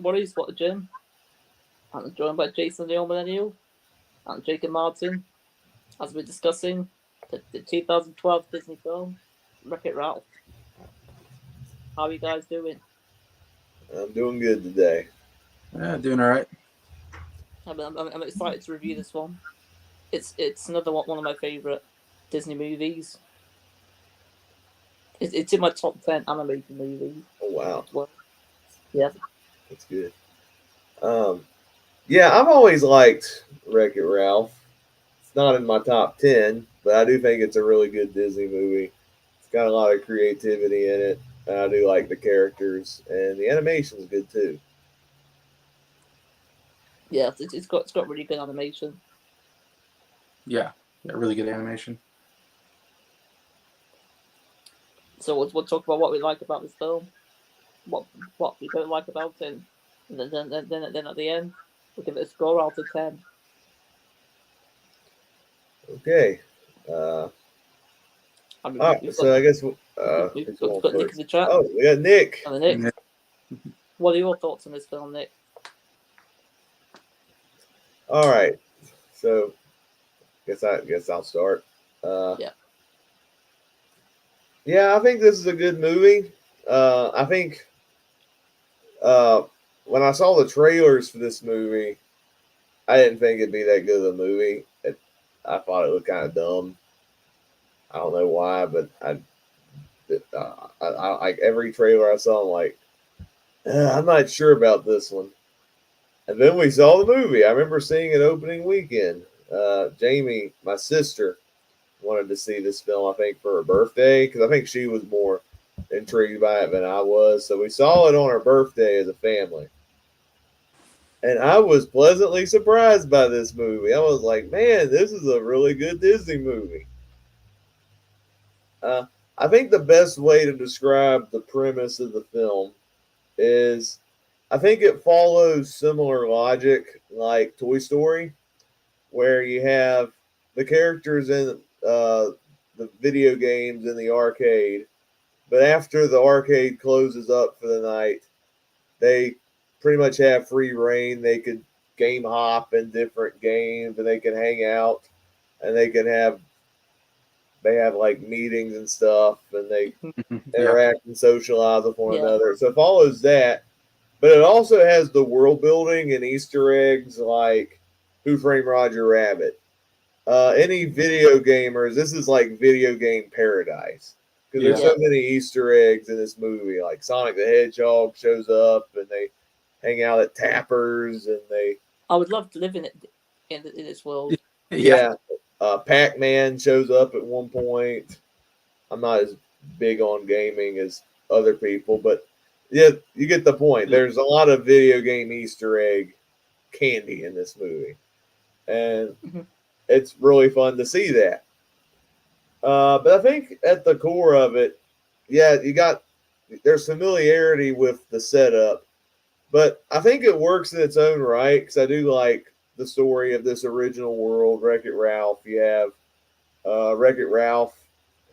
What is What the Gym? I'm joined by Jason the Old Millennial and Jacob Martin as we're discussing the 2012 Disney film Wreck-It Ralph. How are you guys doing? I'm doing good today. Doing all right. I'm excited to review this one. It's another one of my favorite Disney movies. It's in my top 10 animated movies. Oh wow, Well, yeah, that's good. Um, yeah, I've always liked Wreck-It Ralph. It's not in my top 10, but I do think it's a really good Disney movie. It's got a lot of creativity in it, and I do like the characters, and the animation's good too. yeah. It's got really good animation. Yeah, really good animation. So we'll talk about what we like about this film, what we don't like about it, and then at the end we'll give it a score out of 10. Okay. Uh, I mean, all right, we've got so I guess we've who's got, we've going got Nick first? in the chat. Oh, we got Nick. And Nick, Yeah. what are your thoughts on this film, Nick? All right, so guess I'll start. Yeah. Yeah, I think this is a good movie. I think uh, when I saw the trailers for this movie, I didn't think it'd be that good of a movie. I thought it looked kind of dumb. I don't know why, but I like every trailer I saw. I'm like, I'm not sure about this one. And then we saw the movie. I remember seeing it opening weekend. Jamie, my sister, wanted to see this film. I think for her birthday because I think she was more intrigued by it than I was. So we saw it on her birthday as a family. And I was pleasantly surprised by this movie. I was like, man, this is a really good Disney movie. Uh, I think the best way to describe the premise of the film is I think it follows similar logic like Toy Story, where you have the characters in the video games in the arcade, but after the arcade closes up for the night, they pretty much have free reign. They could game hop in different games, and they can hang out, and they have like meetings and stuff, and they Yeah, interact and socialize with one Yeah. another. So it follows that, but it also has the world building and Easter eggs like Who Framed Roger Rabbit. Any video gamers, this is like video game paradise because there's yeah, so many Easter eggs in this movie. Like Sonic the Hedgehog shows up, and they hang out at Tappers, and they I would love to live in it in this world. yeah. yeah, Pac-Man shows up at one point. I'm not as big on gaming as other people, but yeah, you get the point. There's a lot of video game Easter egg candy in this movie, and Mhm. it's really fun to see that. But I think at the core of it, yeah, there's familiarity with the setup, but I think it works in its own right because I do like the story of this original world, Wreck It Ralph. You have Wreck It Ralph,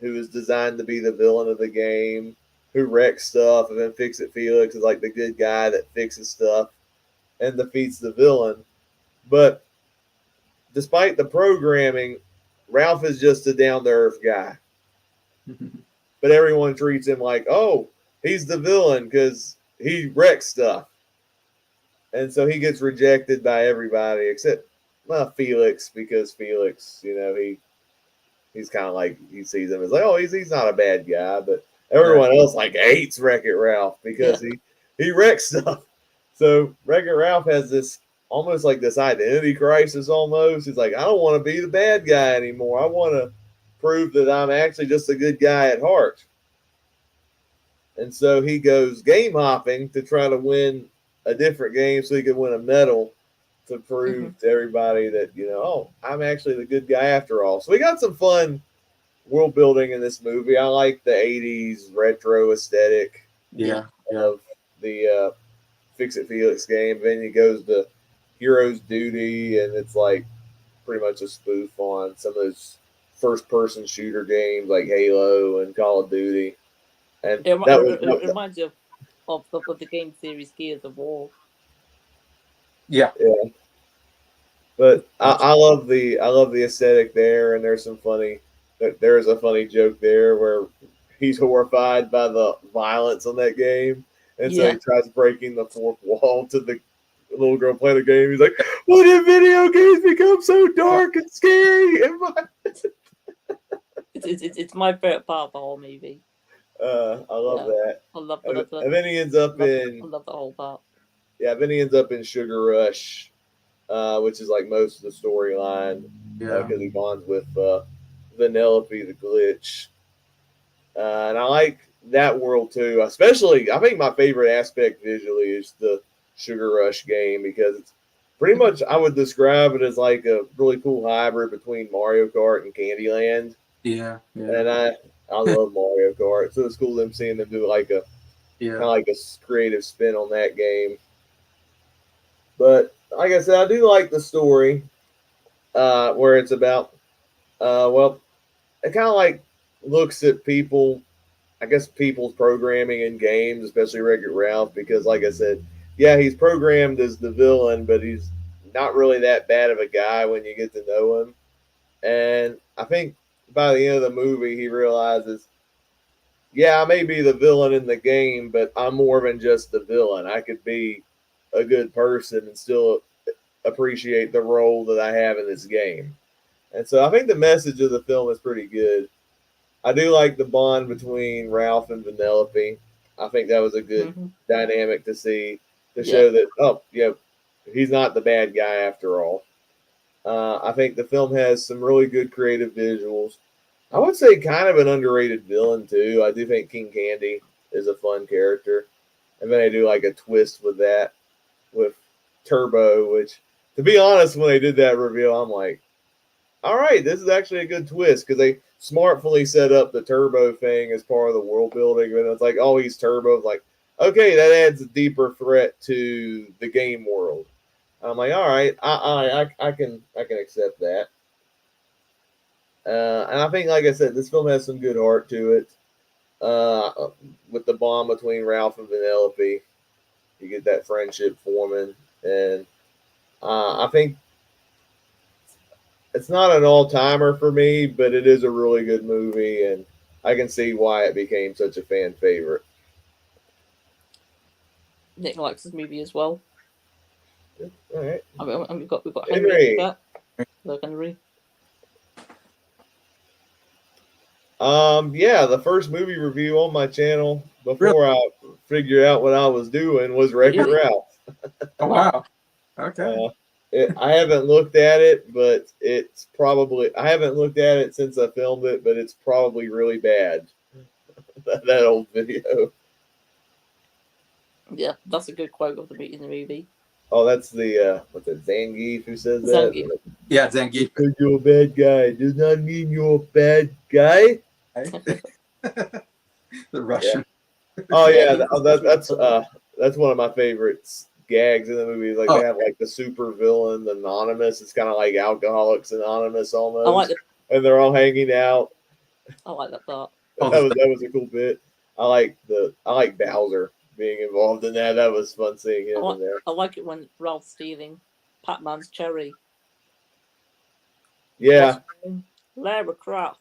who is designed to be the villain of the game, who wrecks stuff, and then Fix It Felix is like the good guy that fixes stuff and defeats the villain. But despite the programming, Ralph is just a down to earth guy. But everyone treats him like, oh, he's the villain because he wrecks stuff. And so he gets rejected by everybody except Felix because Felix, he's kind of like he sees him as like, oh, he's not a bad guy, but everyone else like hates Wreck It Ralph because Yeah. he wrecks stuff. So Wreck It Ralph has this almost like this identity crisis. Almost, he's like, I don't want to be the bad guy anymore. I want to prove that I'm actually just a good guy at heart. And so he goes game hopping to try to win a different game so he can win a medal to Mhm. prove to everybody that, oh, I'm actually the good guy after all. So we got some fun world building in this movie. I like the 80s retro aesthetic Yeah, yeah, of the Fix It Felix game. Then he goes to Hero's Duty, and it's like pretty much a spoof on some of those first person shooter games like Halo and Call of Duty. And It, that it, was it reminds you of of the game series Gears of War. Yeah. Yeah. But I love the aesthetic there, and there's a funny joke there where he's horrified by the violence on that game, and so Yeah. he tries breaking the fourth wall to the little girl playing the game. He's like, "Why did video games become so dark and scary?" And It's my favorite part of the whole movie. I love that. I love And then he ends up I love the whole part. yeah. Then he ends up in Sugar Rush, which is like most of the storyline because he bonds with Vanellope the Glitch. And I like that world too. Especially, I think my favorite aspect visually is the Sugar Rush game because it's pretty much, I would describe it as like a really cool hybrid between Mario Kart and Candyland. Yeah. And I love Mario Kart, so it's cool them seeing them do like a kind of like a creative spin on that game. But like I said, I do like the story where it's about well, it kind of like looks at people, I guess people's programming in games, especially Wreck-It Ralph, because like I said, yeah, he's programmed as the villain, but he's not really that bad of a guy when you get to know him. And I think by the end of the movie, he realizes, yeah, I may be the villain in the game, but I'm more than just the villain. I could be a good person and still appreciate the role that I have in this game. And so I think the message of the film is pretty good. I do like the bond between Ralph and Vanellope. I think that was a good dynamic to see to show that, he's not the bad guy after all. I think the film has some really good creative visuals. I would say kind of an underrated villain too. I do think King Candy is a fun character, and then they do like a twist with that with Turbo, which, to be honest, when they did that reveal, I'm like, all right, this is actually a good twist because they smartfully set up the Turbo thing as part of the world building, and it's like, oh, he's Turbo. It's like, okay, that adds a deeper threat to the game world. I'm like, all right, I can accept that. And I think, like I said, this film has some good heart to it. With the bond between Ralph and Vanellope, you get that friendship forming, and I think it's not an all-timer for me, but it is a really good movie, and I can see why it became such a fan favorite. Nick likes this movie as well. All right. We've got Henry in the chat. Hello, Henry. Yeah, the first movie review on my channel before I figured out what I was doing was Wreck-It Ralph. Oh, wow. Okay. I haven't looked at it, but it's probably, I haven't looked at it since I filmed it, but it's probably really bad. that old video. Yeah, that's a good quote of the movie. Oh, that's the what's it, Zangief who says Zangief. that? Yeah, Zangief. Because you're a bad guy does not mean you're a bad guy. The Russian. Yeah. Oh yeah, that's one of my favorites gags in the movie. Like they have like the super villain, Anonymous. It's kind of like Alcoholics Anonymous almost, and they're all hanging out. I like that part. That was a cool bit. I like Bowser being involved in that. That was fun seeing him in there. I like it when Ralph's stealing Pac-Man's cherry. Yeah. Lara Croft.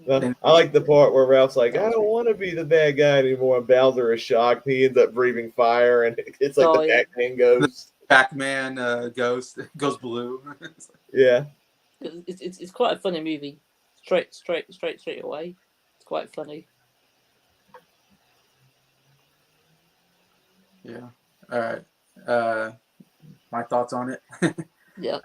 I like the part where Ralph's like, I don't want to be the bad guy anymore. And Bowser is shocked. He ends up breathing fire, and it's like the Pac-Man ghost. The Pac-Man ghost goes blue. Yeah. It's quite a funny movie. Straight away. It's quite funny. Yeah. All right. My thoughts on it. Yeah.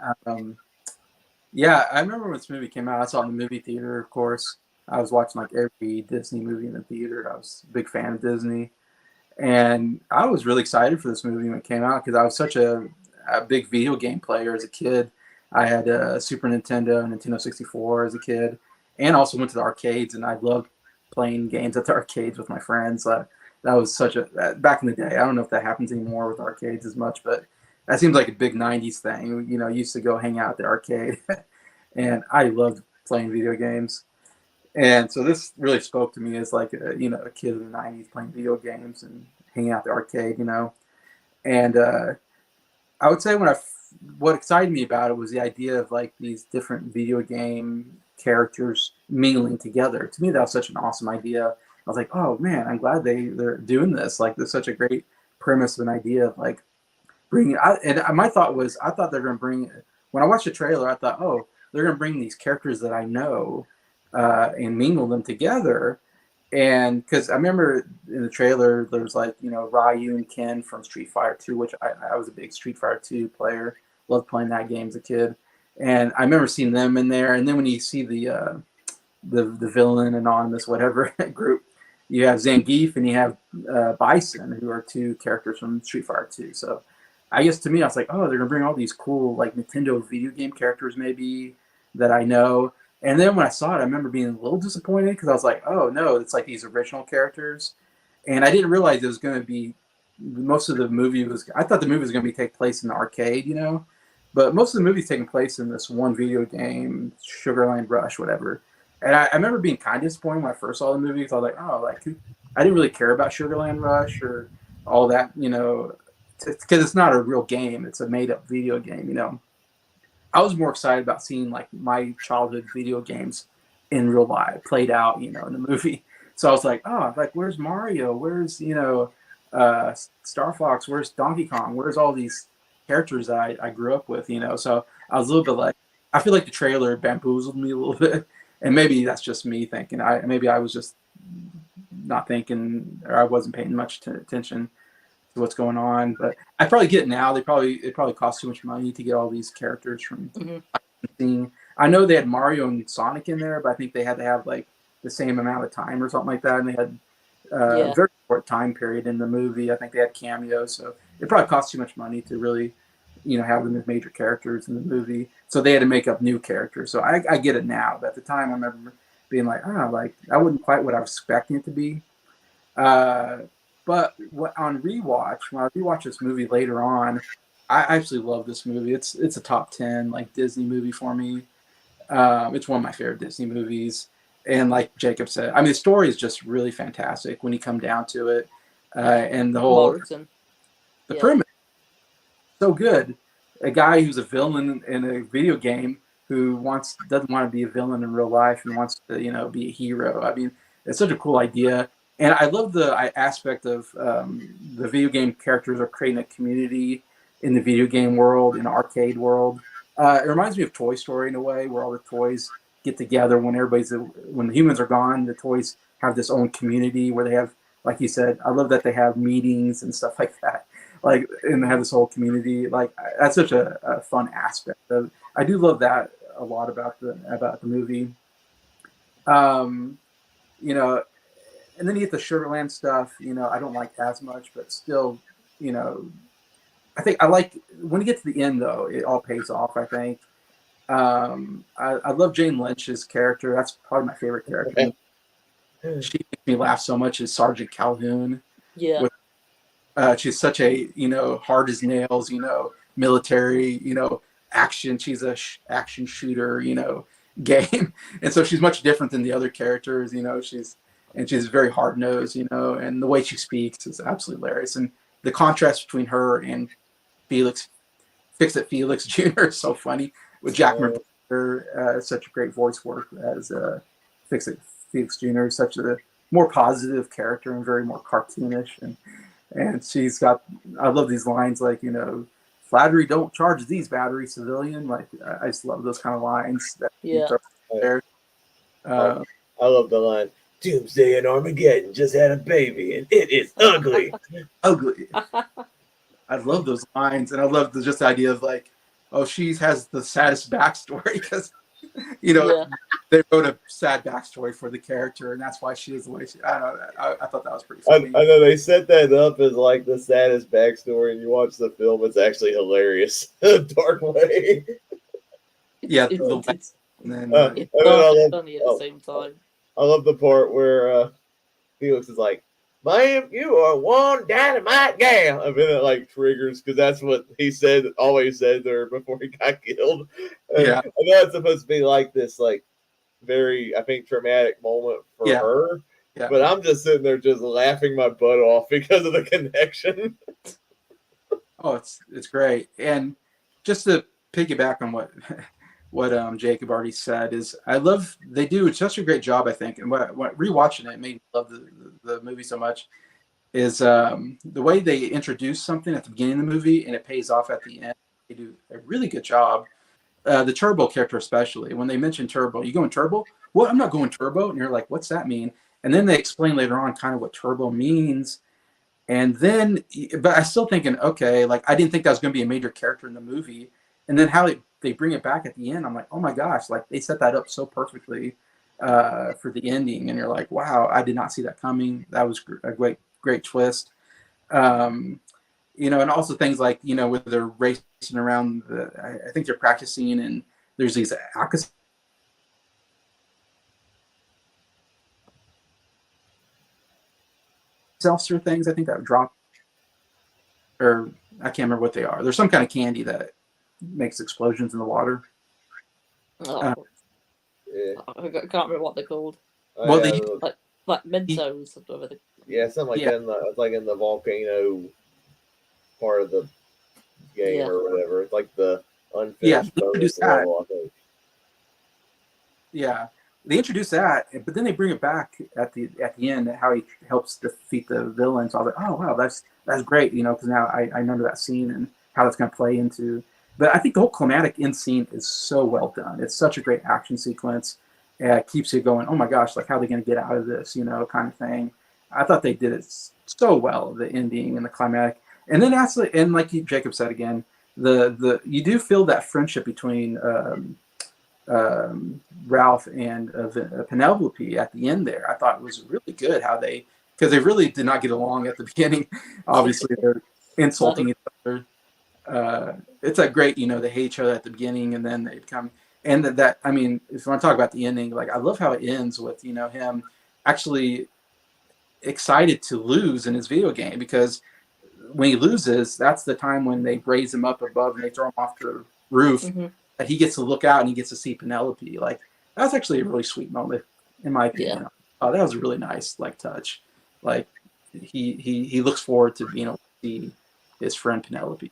Yeah, I remember when this movie came out. I saw it in the movie theater, of course. I was watching like every Disney movie in the theater. I was a big fan of Disney. And I was really excited for this movie when it came out because I was such a big video game player as a kid. I had a Super Nintendo and Nintendo 64 as a kid, and also went to the arcades, and I loved playing games at the arcades with my friends. That was such back in the day. I don't know if that happens anymore with arcades as much, but that seems like a big 90s thing. You know, I used to go hang out at the arcade, and I loved playing video games. And so this really spoke to me as like a kid in the '90s playing video games and hanging out at the arcade, And I would say what excited me about it was the idea of like these different video game characters mingling together. To me, that was such an awesome idea. I was like, oh man, I'm glad they're doing this. Like, there's such a great premise of an idea of like bringing. My thought was, I thought they're going to bring. When I watched the trailer, I thought, oh, they're going to bring these characters that I know and mingle them together. And because I remember in the trailer, there's like, Ryu and Ken from Street Fighter 2, which I was a big Street Fighter 2 player. Loved playing that game as a kid. And I remember seeing them in there. And then when you see the villain, Anonymous, whatever group, you have Zangief and you have Bison, who are two characters from Street Fighter 2. So I guess to me, I was like, oh, they're going to bring all these cool like Nintendo video game characters maybe that I know. And then when I saw it, I remember being a little disappointed because I was like, oh, no, it's like these original characters. And I didn't realize it was going to be most of the movie I thought the movie was going to take place in the arcade, But most of the movie's taking place in this one video game, Sugar Land Rush, whatever. And I remember being kind of disappointed when I first saw the movie because I was like, oh, like I didn't really care about Sugar Land Rush or all that, because it's not a real game. It's a made-up video game, I was more excited about seeing like my childhood video games in real life played out, in the movie. So I was like, oh, like where's Mario? Where's Star Fox? Where's Donkey Kong? Where's all these characters that I grew up with? So I was a little bit like, I feel like the trailer bamboozled me a little bit, and maybe that's just me thinking. Maybe I was just not thinking, or I wasn't paying much attention to what's going on. But I probably get it now. It probably costs too much money to get all these characters from. I know they had Mario and Sonic in there, but I think they had to have like the same amount of time or something like that, and they had a very short time period in the movie. I think they had cameos, so it probably cost too much money to really, have them as major characters in the movie. So they had to make up new characters. So I get it now, but at the time I remember being like, like that wasn't quite what I was expecting it to be. But on rewatch, when I rewatch this movie later on, I actually love this movie. It's a top 10 like Disney movie for me. It's one of my favorite Disney movies. And like Jacob said, I mean, the story is just really fantastic when you come down to it. And the whole premise, so good. A guy who's a villain in a video game who doesn't want to be a villain in real life and wants to, be a hero. I mean, it's such a cool idea. And I love the aspect of the video game characters are creating a community in the video game world, in the arcade world. It reminds me of Toy Story in a way, where all the toys get together when the humans are gone. The toys have this own community where they have, like you said, I love that they have meetings and stuff like that. Like, and they have this whole community. Like, that's such a fun aspect. I do love that a lot about the movie. And then you get the Sugarland stuff, I don't like as much, but still, I think I like when you get to the end though, it all pays off, I think. I love Jane Lynch's character. That's probably my favorite character. She makes me laugh so much as Sergeant Calhoun. Yeah. She's such a, hard as nails, military, action. She's a action shooter, game. And so she's much different than the other characters, she's very hard nosed, and the way she speaks is absolutely hilarious. And the contrast between her and Fix-It Felix Jr. is so funny with Jack Mercer, such a great voice work as Fix-It Felix Jr. Such a more positive character and very more cartoonish. And she's got, I love these lines like, flattery don't charge these batteries, civilian. Like, I just love those kind of lines that there. I love the line, Doomsday and Armageddon just had a baby and it is ugly. Ugly. I love those lines, and I love just the idea of like, oh, she has the saddest backstory because, they wrote a sad backstory for the character, and that's why she is the way she. I don't know. I thought that was pretty funny. I know they set that up as like the saddest backstory, and you watch the film, it's actually hilarious, dark way. Yeah, it's and then, funny at the same time. I love the part where Felix is like, "Ma'am, you are one dynamite gal." I mean, it like triggers because that's what he always said to her before he got killed. And I know it's supposed to be like this, like very, I think, traumatic moment for Yeah. her. Yeah. But I'm just sitting there just laughing my butt off because of the connection. Oh, it's great. And just to piggyback on what Jacob already said is I love they do such a great job, I think. And what rewatching it made me love the movie so much is the way they introduce something at the beginning of the movie and it pays off at the end. They do a really good job. The Turbo character, especially when they mention Turbo, you going Turbo? What? I'm not going Turbo. And you're like, what's that mean? And then they explain later on kind of what Turbo means. And then, but I still thinking, okay, like I didn't think that was going to be a major character in the movie. And then how they bring it back at the end, I'm like, oh my gosh, like they set that up so perfectly for the ending. And you're like, wow, I did not see that coming. That was a great twist. Um, and also things like, with they're racing around I think they're practicing and there's these seltzer things, I think that drop, or I can't remember what they are. There's some kind of candy that makes explosions in the water. Oh, Yeah. I can't remember what they're called. Well, yeah, Like Mentos. yeah, something like that. It's like in the volcano part of the game or whatever. It's like the unfinished bonus level, I think. Yeah, they introduce that, but then they bring it back at the end. How he helps defeat the villain. So I was like, oh wow, that's great, because now I remember that scene and how that's going to play into. But I think the whole climatic end scene is so well done. It's such a great action sequence. It keeps you going, oh my gosh, like how are they going to get out of this, kind of thing. I thought they did it so well, the ending and the climatic. And then actually, and like Jacob said again, the you do feel that friendship between Ralph and Penelope at the end there. I thought it was really good how because they really did not get along at the beginning. Obviously, they're insulting each other. It's a great, they hate each other at the beginning, and then they become. And that I mean, if you want to talk about the ending, like I love how it ends with him actually excited to lose in his video game, because when he loses, that's the time when they raise him up above and they throw him off the roof. Mm-hmm. That he gets to look out and he gets to see Penelope. Like that's actually a really sweet moment, in my opinion. Yeah. Oh, that was a really nice touch. Like he looks forward to being able to see his friend Penelope.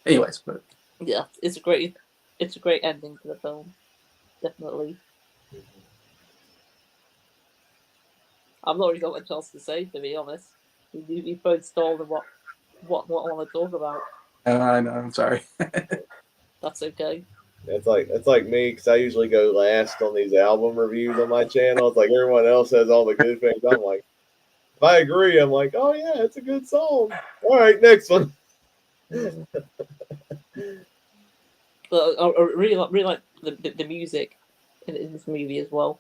Anyways, but yeah, it's a great ending to the film. Definitely. I'm not really got much else to say, to be honest. You both stalled on what I want to talk about. I know. I'm sorry. That's okay. It's like me, because I usually go last on these album reviews on my channel. It's like everyone else has all the good things. I'm like, if I agree, I'm like, oh yeah, it's a good song. All right, next one. But I really like the music in this movie as well.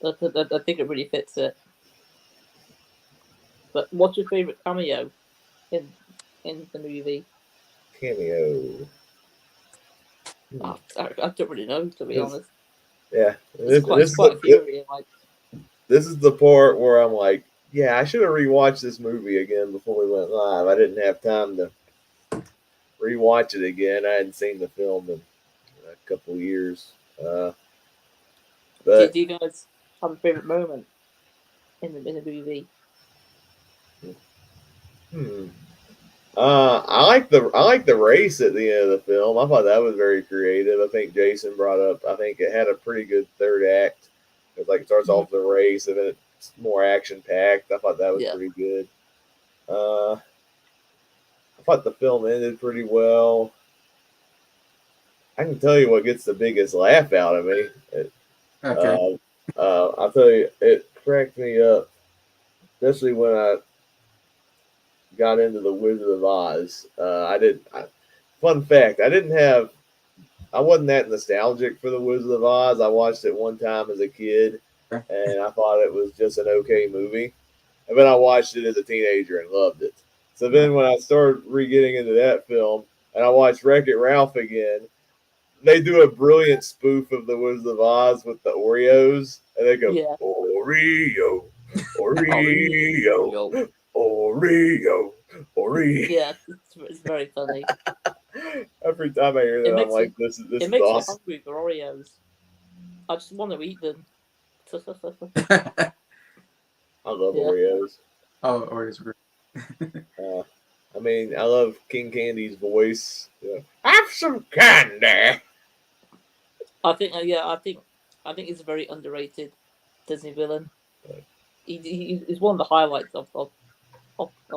I think it really fits it. But what's your favorite cameo in the movie? Cameo. I don't really know, to be honest. Yeah, It's quite a few. This is the part where I'm like, yeah, I should have rewatched this movie again before we went live. I didn't have time to rewatch it again. I hadn't seen the film in a couple years. But do you guys have a favorite moment in the movie? I like the race at the end of the film. I thought that was very creative. I think Jason brought up. I think it had a pretty good third act. It's like it starts off the race and then it's more action packed. I thought that was pretty good. I thought the film ended pretty well. I can tell you what gets the biggest laugh out of me. Okay. I'll tell you, it cracked me up, especially when I got into the Wizard of Oz. Fun fact: I wasn't that nostalgic for the Wizard of Oz. I watched it one time as a kid, and I thought it was just an okay movie. And then I watched it as a teenager and loved it. So then when I started getting into that film, and I watched Wreck-It Ralph again, they do a brilliant spoof of the Wizard of Oz with the Oreos, and they go Oreo, Oreo, Oreo, Oreo. Yeah, it's very funny. Every time I hear that, I'm like, this is makes awesome. me hungry for Oreos. I just want to eat them. I love Yeah. Oreos. Oh, Oreos are I mean, I love King Candy's voice. Yeah. Have some candy. I think, I think he's a very underrated Disney villain. He's one of the highlights of the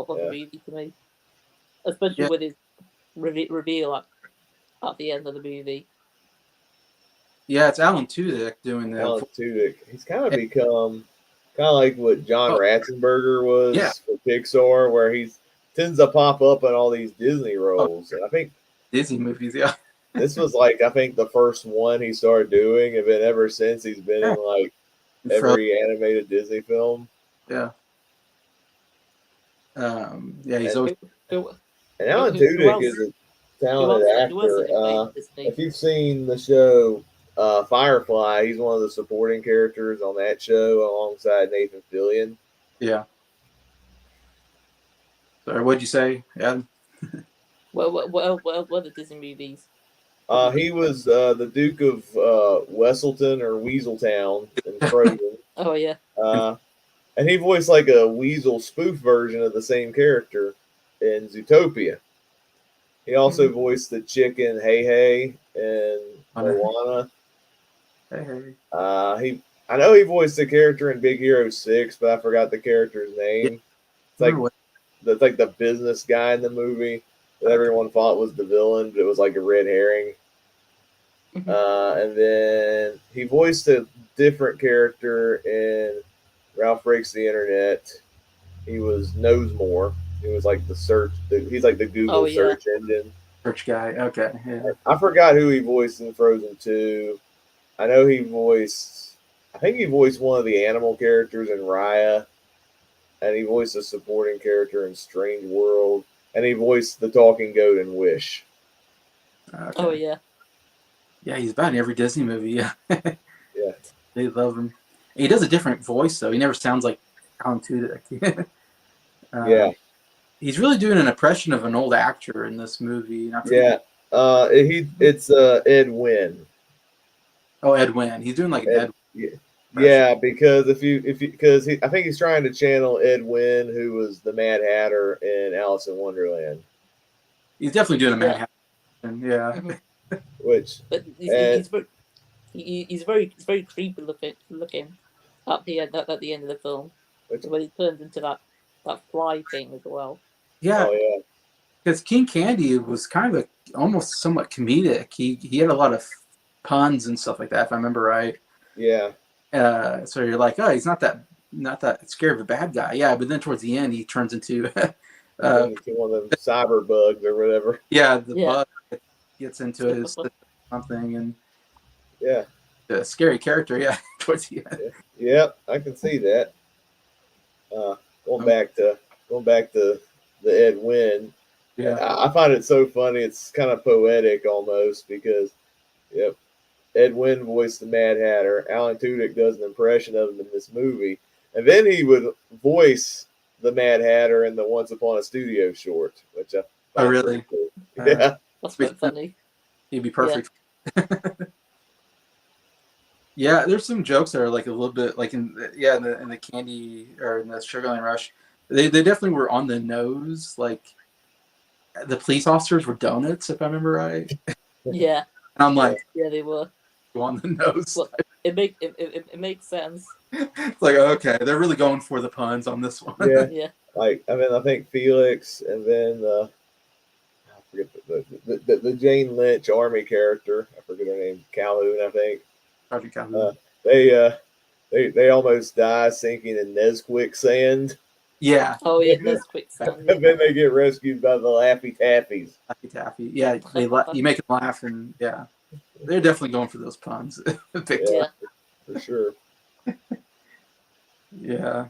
movie to me, especially Yeah. with his reveal at the end of the movie. Yeah, it's Alan Tudyk doing the Alan Tudyk. He's kind of become kind of like what John Oh. Ratzenberger was Yeah. for Pixar, where he tends to pop up in all these Disney roles. And I think Disney movies. Yeah. this was like the first one he started doing, and then ever since he's been in like every animated Disney film. Yeah. Yeah, he's And- always. And Alan Who Tudyk else? is a talented Who else actor. did he play Disney? If you've seen the show Firefly, he's one of the supporting characters on that show alongside Nathan Fillion. Yeah. Sorry, what'd you say, Adam? Well, the Disney movies. He was the Duke of Wesselton or Weaseltown in Frozen. Oh yeah. And he voiced like a weasel spoof version of the same character in Zootopia. He also voiced the chicken Hey Hey in Moana. Hey. I know he voiced the character in Big Hero 6, but I forgot the character's name. It's like the business guy in the movie that everyone thought was the villain, but it was like a red herring. And then he voiced a different character in Ralph Breaks the Internet. He was Knowsmore. He was like the search. He's like the Google search engine. Search guy. Okay. Yeah. I forgot who he voiced in Frozen 2. I know he voiced. I think he voiced one of the animal characters in Raya, and he voiced a supporting character in Strange World, and he voiced the talking goat in Wish. Okay. Oh yeah. Yeah, he's about in every Disney movie. Yeah. Yeah. They love him. He does a different voice though. He never sounds like Alan Tudyk. Yeah. He's really doing an impression of an old actor in this movie. Yeah. It's Ed Wynn. Oh, Ed Wynn. He's doing like an Ed. Yeah, because I think he's trying to channel Ed Wynn, who was the Mad Hatter in Alice in Wonderland. He's definitely doing a Mad Hatter. Yeah. Which, but he's very creepy looking at the end of the film. When he turns into that fly thing as well. Yeah. Oh yeah. Because King Candy was kind of almost somewhat comedic. He had a lot of puns and stuff like that, if I remember right. Yeah. So you're like, oh, he's not that scared of a bad guy. Yeah, but then towards the end, he turns into one of them cyber bugs or whatever. Yeah, the bug gets into his something, and the scary character. Yeah, towards the end. Yeah, I can see that. Going back to the Ed Wynn. Yeah, I find it so funny. It's kind of poetic almost because, Ed Wynn voiced the Mad Hatter. Alan Tudyk does an impression of him in this movie, and then he would voice the Mad Hatter in the Once Upon a Studio short, which I oh really? Cool. Yeah, that's quite funny. He'd be perfect. Yeah, there's some jokes that are like a little bit like in the candy or in the Sugarland Rush. They definitely were on the nose. Like the police officers were donuts, if I remember right. Yeah. And I'm like, yeah, they were on the nose. Well, it makes sense. It's like, okay, they're really going for the puns on this one. Yeah, Yeah. Like I think Felix, and then I forget the Jane Lynch army character. I forget her name. Calhoun, I think. Sergeant Calhoun. They almost die sinking in Nesquik sand. Yeah. Oh yeah, Nesquik sand. And then they get rescued by the Laffy Taffies. Laffy Taffy. Yeah, you make them laugh, and yeah, they're definitely going for those puns. Yeah, for sure. Yeah.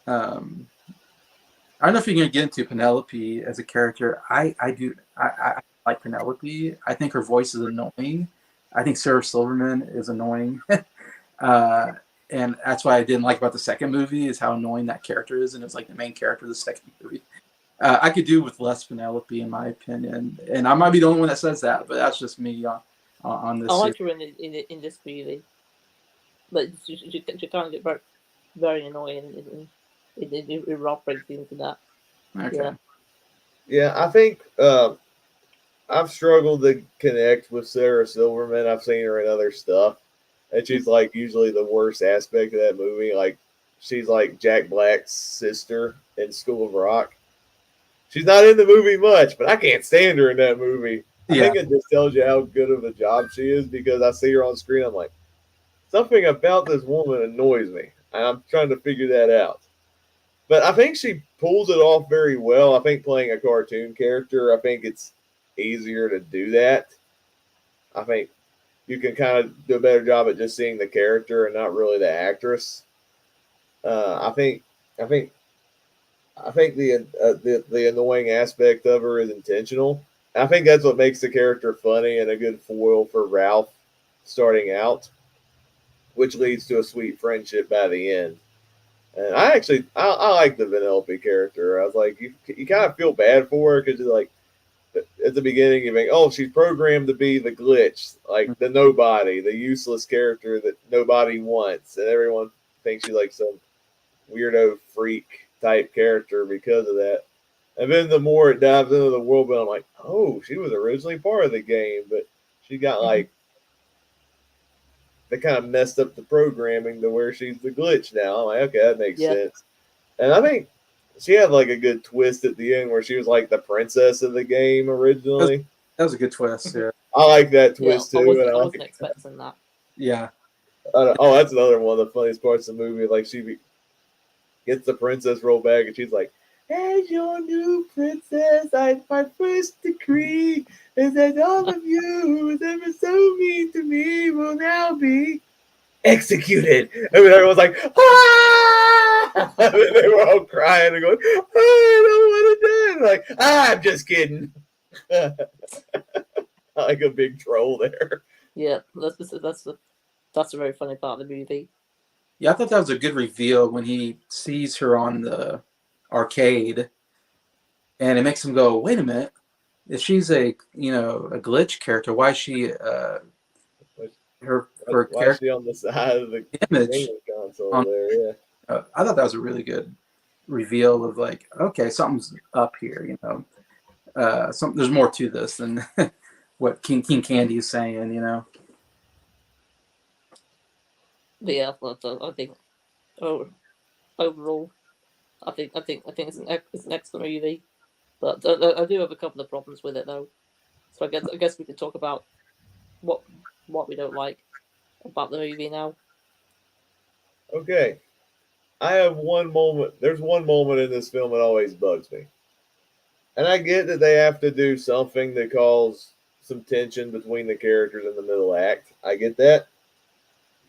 I don't know if you're gonna get into Penelope as a character. I do. I like Penelope. I think her voice is annoying. I think Sarah Silverman is annoying. And that's why I didn't like about the second movie is how annoying that character is, and it's like the main character of the second movie. I could do with less Penelope, in my opinion, and I might be the only one that says that, but that's just me on this. I like her in this movie. but she kind of get very, very annoying. It Ralph breaks into that. Okay. Yeah. Yeah, I think I've struggled to connect with Sarah Silverman. I've seen her in other stuff, and she's like usually the worst aspect of that movie. Like she's like Jack Black's sister in School of Rock. She's not in the movie much, but I can't stand her in that movie. I Yeah. think it just tells you how good of a job she is because I see her on screen. I'm like, something about this woman annoys me, and I'm trying to figure that out. But I think she pulls it off very well. I think playing a cartoon character, I think it's easier to do that. I think you can kind of do a better job at just seeing the character and not really the actress. I think, I think, I think the annoying aspect of her is intentional. I think that's what makes the character funny and a good foil for Ralph starting out, which leads to a sweet friendship by the end. And I like the Vanellope character. I was like, you kind of feel bad for her because you're like, at the beginning you think, oh, she's programmed to be the glitch, like the nobody, the useless character that nobody wants, and everyone thinks she's like some weirdo freak type character because of that. And then the more it dives into the world, but I'm like, oh, she was originally part of the game, but she got like they kind of messed up the programming to where she's the glitch now. I'm like, okay, that makes Yeah. sense. And I think she had like a good twist at the end where she was like the princess of the game originally. That was a good twist. Yeah. I like that Yeah. twist too. And I wasn't expecting that. Yeah. oh, that's another one of the funniest parts of the movie. Like gets the princess roll back and she's like, "As your new princess, my first decree is that all of you who was ever so mean to me will now be executed." And then everyone's like, "Ah!" And they were all crying and going, "Oh, I don't want to die." Like, I'm just kidding. Like a big troll there. Yeah, that's a very funny part of the movie. Yeah, I thought that was a good reveal when he sees her on the arcade, and it makes him go, "Wait a minute! If she's a a glitch character, why is she her Why is character she on the side of the image?" gaming console On, there? Yeah. I thought that was a really good reveal of like, okay, something's up here. There's more to this than what King Candy is saying. But yeah, I think overall, I think it's an excellent movie. But I do have a couple of problems with it though. So I guess we could talk about what we don't like about the movie now. Okay. I have one moment. There's one moment in this film that always bugs me. And I get that they have to do something to cause some tension between the characters in the middle act. I get that.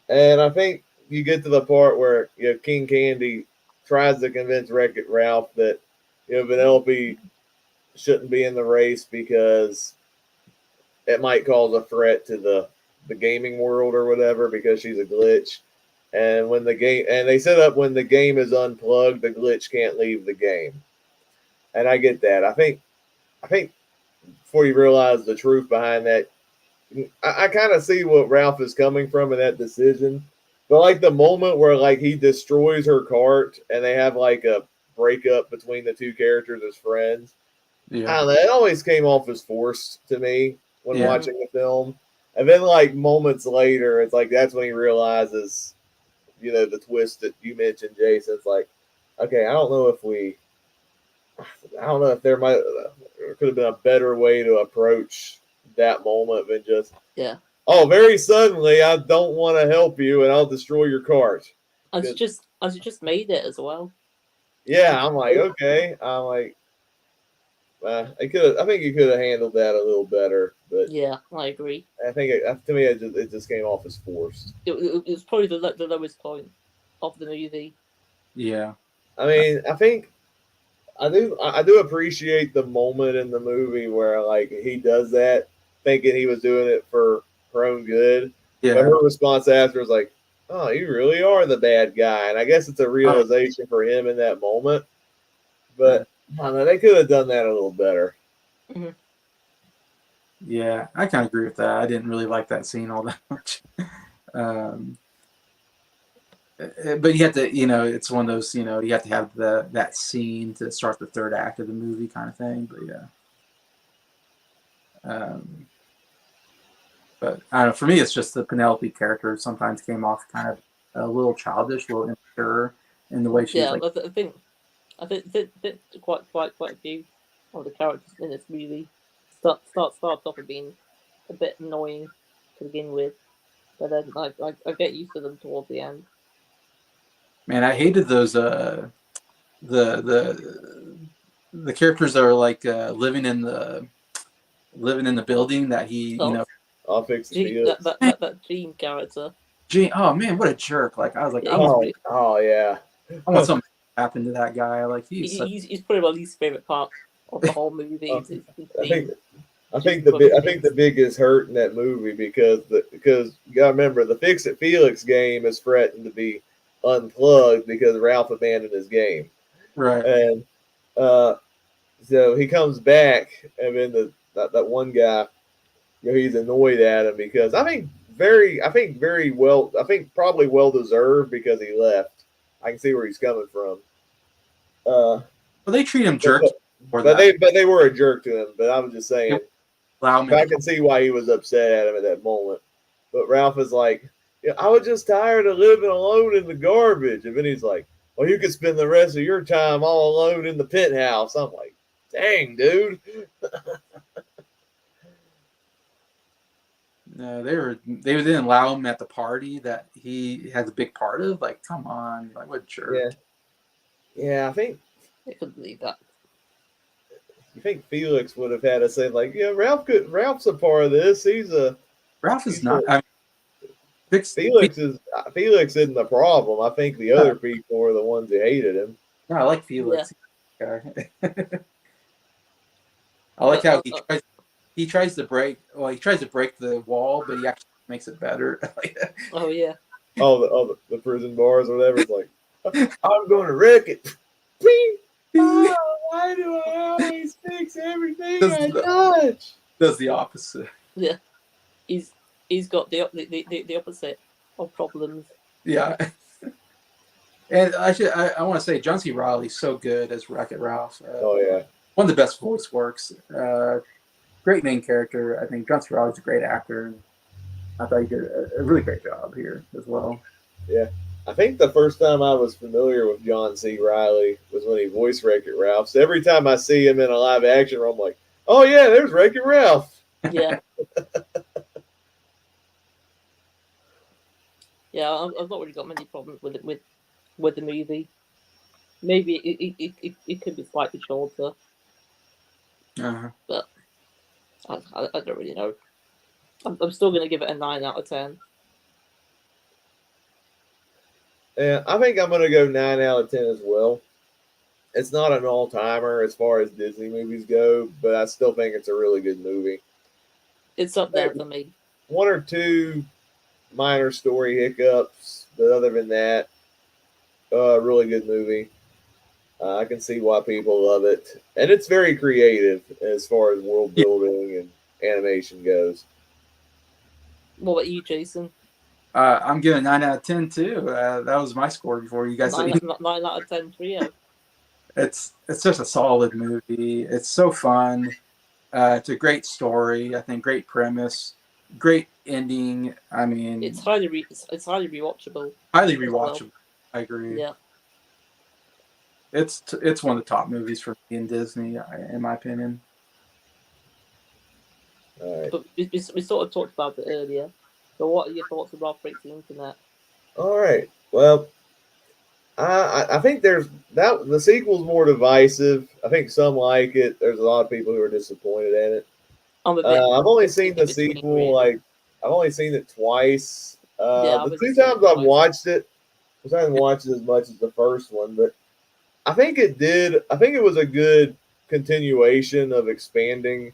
And I think you get to the part where King Candy tries to convince Wreck-It Ralph that Vanellope shouldn't be in the race because it might cause a threat to the gaming world or whatever because she's a glitch. And when the game and they set up when the game is unplugged, the glitch can't leave the game. And I get that. I think before you realize the truth behind that, I kind of see what Ralph is coming from in that decision. But like the moment where like he destroys her cart and they have like a breakup between the two characters as friends, I don't know, it always came off as forced to me when watching the film. And then like moments later, it's like that's when he realizes, the twist that you mentioned, Jason. It's like, okay, I don't know if there could have been a better way to approach that moment than just, oh, very suddenly I don't want to help you and I'll destroy your cart. As you just made it as well. Yeah, I'm like, okay. I'm like, I think you could have handled that a little better, but yeah, I agree. I think to me it just came off as forced. It was probably the lowest point of the movie. Yeah, I mean, I think I do appreciate the moment in the movie where like he does that, thinking he was doing it for her own good. yeah. But her response after was like, "Oh, you really are the bad guy," and I guess it's a realization for him in that moment. But I don't know, they could have done that a little better. Mm-hmm. Yeah, I kind of agree with that. I didn't really like that scene all that much. but you have to, it's one of those, you have to have that scene to start the third act of the movie kind of thing. But yeah. But I don't know. For me, it's just the Penelope character sometimes came off kind of a little childish, a little immature in the way she was Yeah, like. I think quite a few of the characters in this movie starts off with being a bit annoying to begin with, but then I get used to them towards the end. Man, I hated those the characters that are like living in the building that he I'll fix the that Gene character. Gene, oh man, what a jerk! Like I was like, Yeah, yeah. I want something to happen to that guy. Like he's probably my least favorite part of the whole movie. I think the biggest hurt in that movie because you gotta remember the Fix It Felix game is threatened to be unplugged because Ralph abandoned his game. Right. And so he comes back, and then that one guy, he's annoyed at him because I think probably well deserved because he left. I can see where he's coming from. Well, they treat him jerk. But they were a jerk to him. But I was just saying, I can see why he was upset at him at that moment. But Ralph is like, I was just tired of living alone in the garbage. And then he's like, well, you could spend the rest of your time all alone in the penthouse. I'm like, dang, dude. No, they didn't allow him at the party that he has a big part of. Like, come on, like what jerk? Yeah, I think I couldn't believe that. You think Felix would have had to say like, yeah, Ralph's a part of this. Ralph is not. Felix isn't the problem. I think the other people are the ones who hated him. No, I like Felix. Yeah. I like how he tries to break the wall, but he actually makes it better. Oh yeah. The prison bars or whatever. It's like, I'm going to wreck it. Why do I always fix everything I touch? Does the opposite. Yeah, he's got the opposite of problems. Yeah. And I want to say John C. Reilly's so good as Wreck-It Ralph. Oh yeah, one of the best voice works. Great main character. I think John C. Reilly's a great actor. And I thought he did a really great job here as well. Yeah. I think the first time I was familiar with John C. Reilly was when he voiced Wreck-It Ralph. So every time I see him in a live action, I'm like, oh yeah, there's Wreck-It Ralph. Yeah. Yeah, I've not really got many problems with the movie. Maybe it could be slightly shorter. But I don't really know. I'm still going to give it a 9 out of 10. Yeah, I think I'm going to go 9 out of 10 as well. It's not an all-timer as far as Disney movies go, but I still think it's a really good movie. It's up there for me. One or two minor story hiccups, but other than that, really good movie. I can see why people love it. And it's very creative as far as world building and animation goes. What about you, Jason? I'm giving 9 out of 10 too. That was my score before you guys. 9 out of 10 trio. It's just a solid movie. It's so fun. It's a great story. I think great premise, great ending. I mean, it's highly rewatchable. Highly rewatchable. Well. I agree. Yeah. It's one of the top movies for me in Disney, in my opinion. All right. But we sort of talked about it earlier. So what are your thoughts on Ralph Breaks the Internet? All right. Well, I think the sequel's more divisive. I think some like it. There's a lot of people who are disappointed in it. I've only seen the sequel, really. I've only seen it twice. The two times I've watched it, I haven't watched it as much as the first one, but I think it was a good continuation of expanding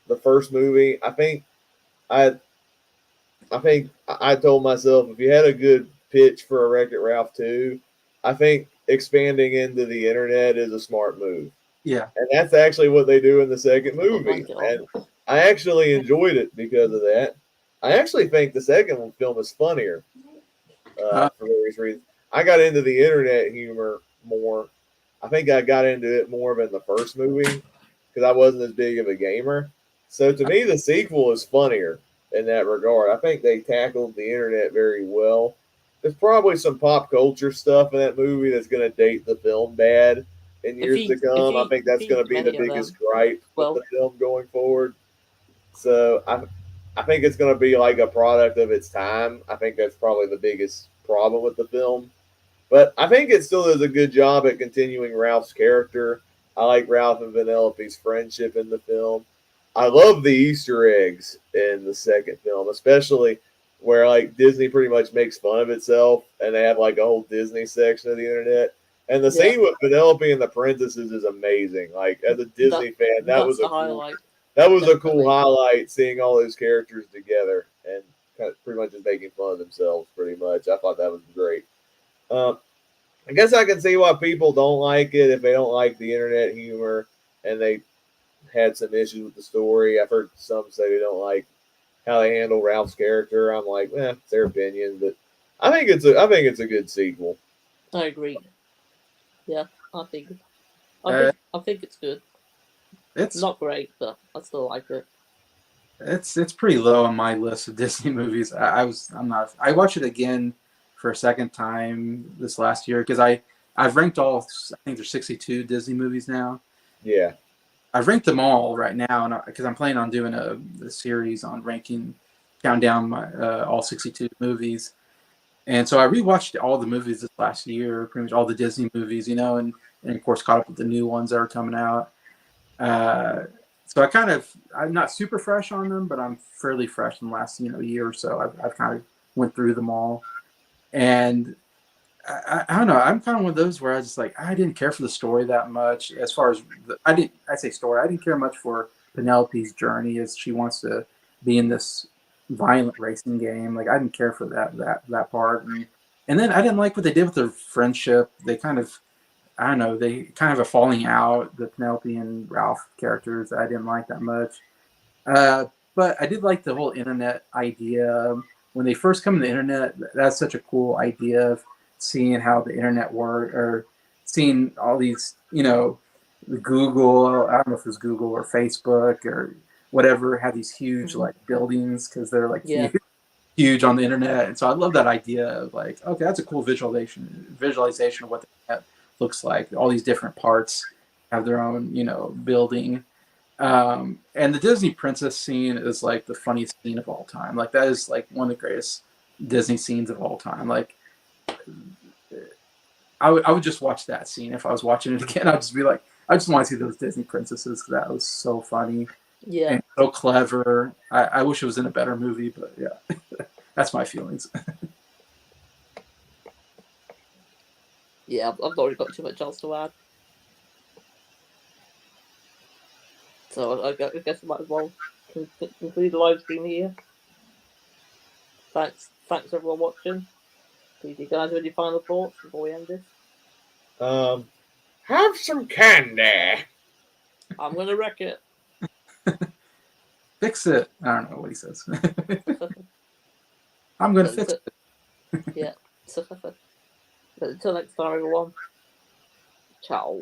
the first movie. I think I told myself if you had a good pitch for a Wreck-It Ralph 2, I think expanding into the internet is a smart move. Yeah. And that's actually what they do in the second movie. And I actually enjoyed it because of that. I actually think the second film is funnier. for various reasons. I got into the internet humor more. I think I got into it more in the first movie because I wasn't as big of a gamer. So to me, the sequel is funnier in that regard. I think they tackled the internet very well. There's probably some pop culture stuff in that movie that's going to date the film bad in years to come. I think that's going to be the biggest gripe with the film going forward. So I think it's going to be like a product of its time. I think that's probably the biggest problem with the film. But I think it still does a good job at continuing Ralph's character. I like Ralph and Vanellope's friendship in the film. I love the Easter eggs in the second film, especially where like Disney pretty much makes fun of itself and they have like a whole Disney section of the internet. And the scene with Vanellope and the princesses is amazing. Like as a Disney fan, that was a highlight. That was a cool highlight, seeing all those characters together and kind of pretty much just making fun of themselves. Pretty much, I thought that was great. I guess I can see why people don't like it if they don't like the internet humor and they had some issues with the story. I've heard some say they don't like how they handle Ralph's character. I'm like, it's their opinion, but I think it's a good sequel. I agree. Yeah, I think it's good. It's not great, but I still like it. It's pretty low on my list of Disney movies. I watched it again for a second time this last year because I've ranked all. I think there's 62 Disney movies now. Yeah, I've ranked them all right now, and because I'm planning on doing a series on ranking, counting down my all 62 movies. And so I rewatched all the movies this last year, pretty much all the Disney movies, and of course caught up with the new ones that are coming out. So I'm not super fresh on them, but I'm fairly fresh in the last year or so. I've kind of went through them all, and I don't know. I'm kind of one of those where I was just like, I didn't care for the story that much. As far as I didn't care much for Penelope's journey as she wants to be in this violent racing game. Like I didn't care for that part, and then I didn't like what they did with their friendship. They kind of, I don't know, they kind of have a falling out. The Penelope and Ralph characters I didn't like that much, but I did like the whole internet idea. When they first come to the internet, that's such a cool idea of seeing how the internet works, or seeing all these, Google, I don't know if it's Google or Facebook or whatever, have these huge like buildings because they're like huge on the internet. And so I love that idea of like, okay, that's a cool visualization of what the internet looks like. All these different parts have their own, building. And the Disney princess scene is like the funniest scene of all time. Like that is like one of the greatest Disney scenes of all time. Like I would just watch that scene if I was watching it again. I'd just be like, I just want to see those Disney princesses because that was so funny. Yeah. And so clever. I wish it was in a better movie, but yeah, that's my feelings. Yeah, I've not really got too much else to add. So I guess I might as well conclude the live stream here. Thanks everyone watching. Do you guys have any final thoughts before we end this? Have some candy. I'm gonna wreck it. Fix it. I don't know what he says. I'm gonna fix it. Yeah. But until next time, everyone. Ciao.